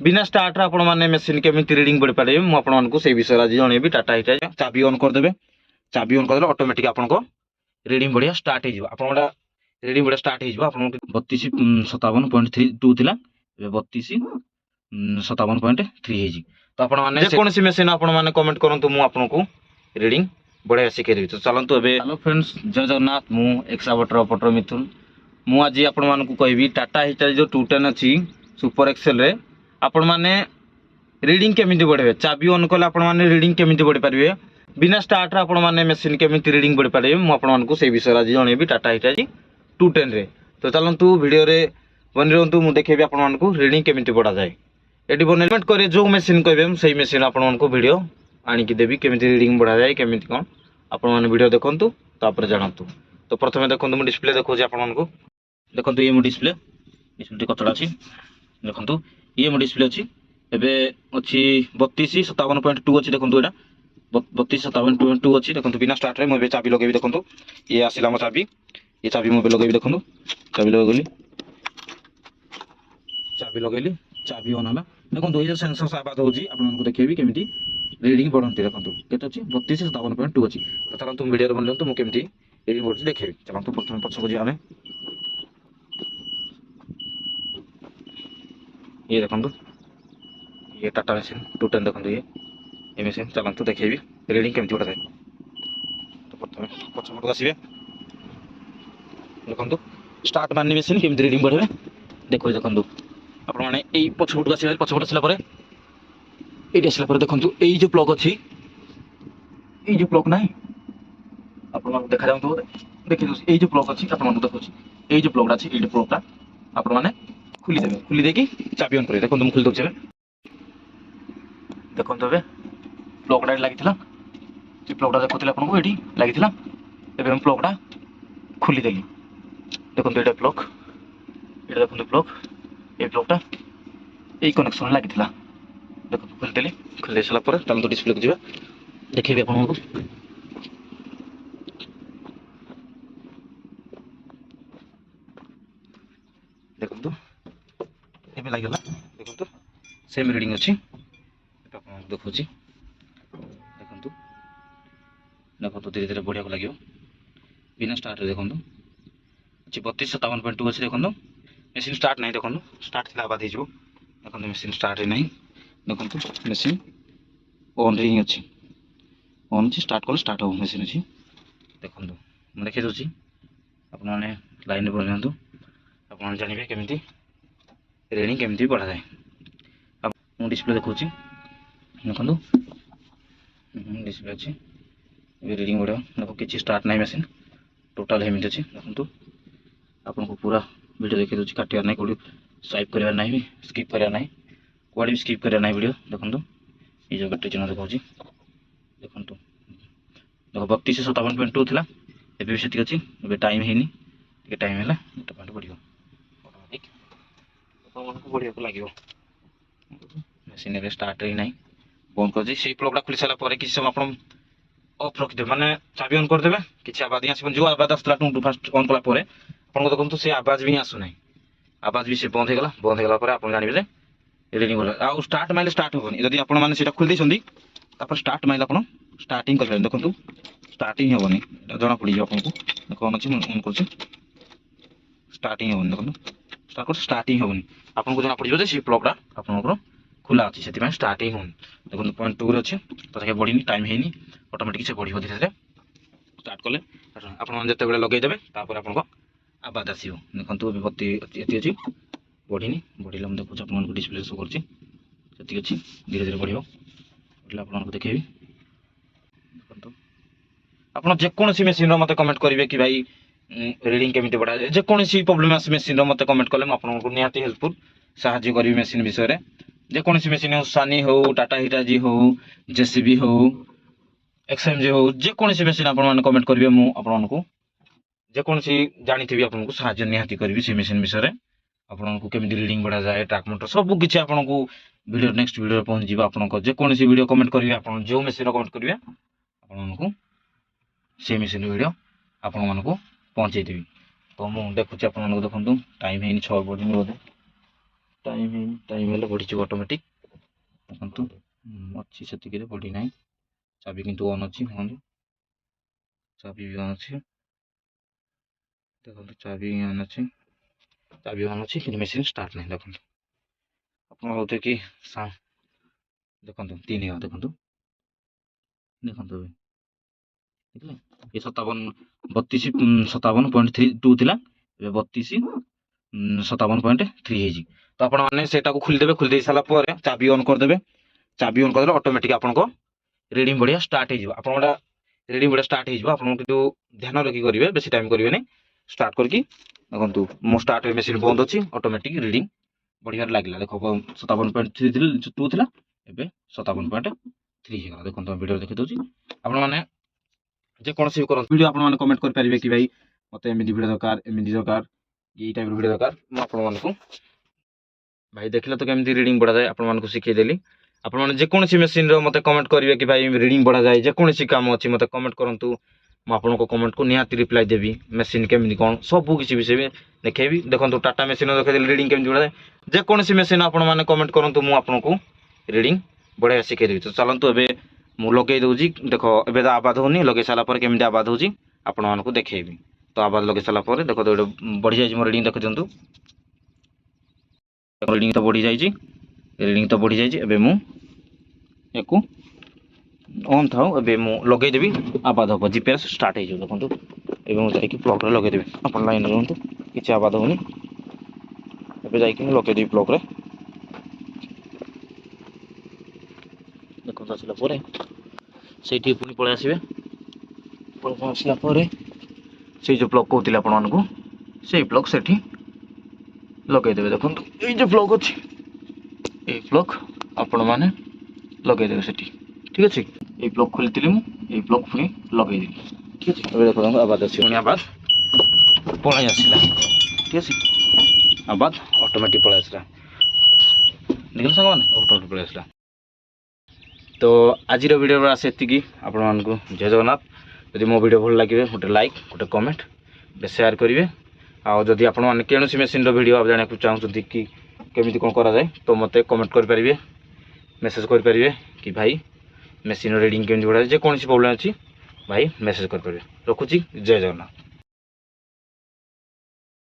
बिना स्टार्ट रे आपण माने मशीन केमिति रीडिंग बढ़ी पारे मु आपण मानकु से विषय आज जणेबी। टाटा हिटा चाबी ऑन कर देबे, चाबी ऑन कर देले ऑटोमेटिक आपनको रीडिंग बढ़िया स्टार्ट हे जिवो। आपनटा रीडिंग बढ़िया स्टार्ट हे जिवो। आपन 3257.32 थिला, 3257.3 हे जी। तो आपण माने जे कोनसी मशीन आपण माने कमेंट करंतु मु आपनको रीडिंग बढ़िया सिखे देबी। तो चलंतु एबे हेलो फ्रेंड्स, जय जगन्नाथ। मु एक्सावटर पटर मिथुन। मु आज आपण मानकु कहबी टाटा हिटा जो 210 अछि सुपर एक्सेल रे आपण माने रीडिंग केमिति बढ़े। चाबी ऑन कले आपण माने रीडिंग केमिति बढ़ी पारिबे, बिना स्टार्ट रे आपण माने मशीन केमिति रीडिंग बढ़ी पारिबे मु आपण मानकु से विषय आज जणेबी। टाटा हिटा 210 रे। तो चलंतु वीडियो रे बनि रहंतु, मु देखेबी आपण मानकु रीडिंग केमिति बढ़ा जाय। एडी बोनेमेंट करे जो मशीन कहबे सेही मशीन आपण मानकु वीडियो आनी कि देबी केमिति रीडिंग बढ़ा जाय, केमिति कोन आपण माने वीडियो देखंतु तापर जानंतु। तो प्रथमे देखंतु मु डिस्प्ले देखौछि आपण मानकु। देखंतु ये मु डिस्प्ले कतडा अछि देखंतु। ये मु डिस्प्ले अछि एबे अछि 3257.2 अछि। देखंतु एटा 3257.2 अछि। देखंतु बिना स्टार्ट रे मु एबे चाबी लगेबी। देखंतु ये आसिला मो चाबी, ये चाबी मु एबे लगेबी। देखंतु चाबी लगेली, चाबी लगेली, चाबी ऑन हला। देखंतु ये सेंसर से आवाज होजी आपण मानकु देखेबी केमिति रीडिंग बढ़ंती। देखंतु केते अछि 3257.2 अछि। तो चलंतु वीडियो रे बनलंतु मु केमिति रीडिंग बढ़छि देखेबी। चलंतु प्रथमे पछको जी आमे ये देखंतु ये टाटा मशीन 210 देखंतु ये मशीन चलंतु देखेबी रीडिंग केमिति बढ़ा जाय। तो प्रथमे पछको आसीबे। देखंतु स्टार्ट मारनी मशीन केमिति रीडिंग बढ़ेबे देखो। देखंतु आपण माने एई पछको आसीबे। पछको आसिला परे एडी आसिला परे देखंतु एई जो प्लग अछि, एई जो प्लग नाही आपण माने देखा जाउतो देखि दो। एई जो प्लग अछि आपण माने देखौछि, एई जो प्लगटा अछि, एई प्लगटा आपण माने खुली देबे। खुली देकी चाबी ऑन करे। देखंतु मु खुली दोछे। देखंतु एबे प्लगटा लागिथिला, जे प्लगटा देखुथिला आपनको एठी लागिथिला। एबे हम प्लगटा खुली देली। देखंतु एटा प्लग, एटा देखंतु प्लग, ए प्लगटा एई कनेक्शन लागिथिला। देखंतु खुली देली। खुली देसला परे तम तो डिस्प्ले को जिबा देखेबी आपनको। देखंतु एबे लागला। देखंतु सेम रीडिंग अछि। एटा आपन देखौछि। देखंतु देखंतु धीरे धीरे बढ़िया को लागियो बिना स्टार्ट रे। देखंतु अछि 3257.2 अछि। देखंतु मशीन स्टार्ट नाही। देखंतु स्टार्ट थिला बाद हिजो। देखंतु मशीन स्टार्ट नाही। देखंतु मशीन ऑन रे अछि। ऑन अछि, स्टार्ट कर स्टार्ट हो मशीन अछि। देखंतु म देखै दोछि आपन माने लाइन रे बनंतु। आपन जानिबे केमिति रीडिंग केमिति बढ़ा जाय। अब मु डिस्प्ले देखौछि। देखंतु डिस्प्ले अछि रीडिंग बढ़िया। देखो किछि स्टार्ट नाही मशीन टोटल हेमिति अछि। देखंतु आपनको पूरा वीडियो देखै दोछि। काटियार नाही, कोडी स्वाइप करियार नाही, स्किप करियार नाही, कोडी स्किप करियार नाही वीडियो। देखंतु ए जो बैटरी चिन्ह देखौछि। देखंतु देखो 3257.2 थिला, एबे सेति अछि। एबे टाइम हेनी, के टाइम हैला एटा पॉइंट बढ़ियो ऑटोमेटिक आपनको बढ़िया को लागियो। मशीन एबे स्टार्ट रे नाही, बंद कर दी। से प्लगटा खुली साला परे किछि समय आपण ऑफ रख दे, माने चाबी ऑन कर देबे। किछि आवाज आसीबन, जो आवाज आस्तला टू फास्ट ऑन कला परे आपण देखंतु से आवाज भी आसु नाही। आवाज भी से बंद हे गला। बंद हे गला परे आपण जानिबे जे रीडिंग होला। आ स्टार्ट माइले स्टार्ट होबनी। जदी आपण माने सेटा खुल दैछंदी तापर स्टार्ट माइले आपण स्टार्टिंग कर लेन। देखंतु स्टार्टिंग होबनी, जणा पड़ी जो आपनको। देखो अछि ऑन करछि, स्टार्टिंग होबनी। देखंतु स्टार्ट कर स्टार्टिंग होबनी। आपनको जणा पड़ी जे से प्लगटा आपनकर खुला अछि, सेति में स्टार्टिंग होन। देखंतु पॉइंट 2 रे अछि, तथाके बढ़िनी, टाइम हेनी, ऑटोमेटिक से बढ़िबो धीरे धीरे। स्टार्ट कले आपण मन जते बेले लगै देबे तापर आपनको आवाज आसीबो। देखंतु एबे बत्ती एति अछि बढ़िनी। बढ़िला हम देखुछ आपनको डिस्प्ले शो करछि सेति अछि। धीरे धीरे बढ़िबो। बढ़िला आपनको देखेबी। देखंतु आपण जे कोनसी मशीन रो मते कमेंट करिवे कि भाई रीडिंग केमिति बढ़ा जाय। जे कोनसी प्रॉब्लम आसे मशीन रो मते कमेंट कले म आपनको निहाती हेल्पफुल सहाय्य करिवि मशीन विषय रे। जे कोनसी मशीन हो, सानी हो, टाटा हिटाची हो, जेसीबी हो, एक्सएमजी हो, जे कोनसी मशीन आपण माने कमेंट करिवे मु आपनको जे कोनसी जानिथिबी आपनको सहाय्य निहाती करिवि से मशीन विषय रे। आपनको केमिति रीडिंग बढ़ा जाय, ट्रैक मोटर सब किछि आपनको वीडियो नेक्स्ट वीडियो रे पहुंच जिवो। आपनको जे कोनसी वीडियो कमेंट करिवे, आपण जो मशीन रो कमेंट करिवे आपनको से मशीन वीडियो आपण मानको पहुंचै देबी। तो मु देखुछि आपण मानको। देखंतु टाइम हेनी 6 बजे बोधे। टाइम हेल्ले बढ़ी ऑटोमेटिक देखो अच्छी से बढ़ी ना चाबी किंतु ऑन अच्छी देखो चाबी भी ऑन अच्छी देखो चाबी ऑन अच्छी कि मेसीन स्टार्ट नहीं देखो आप बोलते कि देखो 3 देखो देखो देखिले ये 57.32 थिला 57.3 तो आपण माने सेटा को खोली देबे खोली दे साला पर चाबी ऑन कर देबे चाबी ऑन कर देले ऑटोमेटिक आपन को रीडिंग बढ़िया स्टार्ट हो आपन बड़ा रीडिंग बढ़िया स्टार्ट हो आपन किंतु ध्यान रखी करिवे बेसी टाइम करिवे नै स्टार्ट करके देखंतु मो स्टार्ट मशीन बंद अछि ऑटोमेटिक रीडिंग बढ़िया लागला देखो 57.2 थिला एबे 57.3 हे देखंतु वीडियो देखि दोछि आपन माने जे कोन से करन वीडियो आपन माने कमेंट कर परिबे कि भाई मते एमिदी वीडियो दरकार एमिदी दरकार ई टाइप वीडियो दरकार म आपन माने को भाई देखले तो केमिदी रीडिंग बढ़ा जाए आपन माने को सिखै देली आपन माने जे कोन से मशीन रो मते कमेंट करिवे कि भाई रीडिंग बढ़ा जाए जे कोन से काम अछि मते कमेंट करंतु म आपन को कमेंट को निहाती रिप्लाई देबी मशीन केमिदी कोन सब किछि विषय में देखेबी देखंतु टाटा मशीन देखे देली रीडिंग केमिदी बढ़ा जाए जे कोन से मशीन आपन माने कमेंट करंतु म आपन को रीडिंग बढ़िया सिखै देबी तो चलंतु एबे मु लगे दउजी देखो एबे आवाज होनी लगे साला पर केमिदी आवाज होजी आपन मान को देखेबी तो आवाज लगे साला पर देखो तो बढ़ी जाई मो रीडिंग देखि दंतु रीडिंग तो बढ़ी जाई एबे मु एको ऑन थाउ एबे मु लगे देबी आवाज हो जीपीएस स्टार्ट हे जो देखंतु एबे मु जाई कि प्लग रे लगे देबी आपन लाइन रहंतु किछि आवाज होनी एबे जाई कि लगे देबी प्लग रे देखो आसला परे सेठी पुनी पळे आसीबे पळे आसला परे से जो प्लग कहतिले आपन मानकु से प्लग सेठी लगे देबे देखंतु ए जो प्लग अछि ए प्लग आपन माने लगे देबे सेठी ठीक अछि ए प्लग खोलतिले मु ए प्लग पुनी लगे देली ठीक अछि एबे देखो आवाज अछि पुनी आवाज पळे आसीला ठीक अछि आवाज ऑटोमेटिक पळे आसीला देखल संग माने ऑटोमेटिक पळे आसीला तो आज वीडियो आसे एतिकी आपण मानकु जय जगन्नाथ यदि मो वीडियो भल लगे गोटे लाइक गोटे कमेंट शेयर करेंगे आउ जदि आपण माने केनोसी मशीन रो वीडियो आप जाने को चाहते कि केमिति कोन करा जाए तो मते कमेंट कर परिबे मेसेज कर परिबे कि भाई मशीन रीडिंग केमिति बढ़ा जे कोनसी प्रॉब्लम अछि भाई मेसेज कर परिबे रखुची जय जगन्नाथ।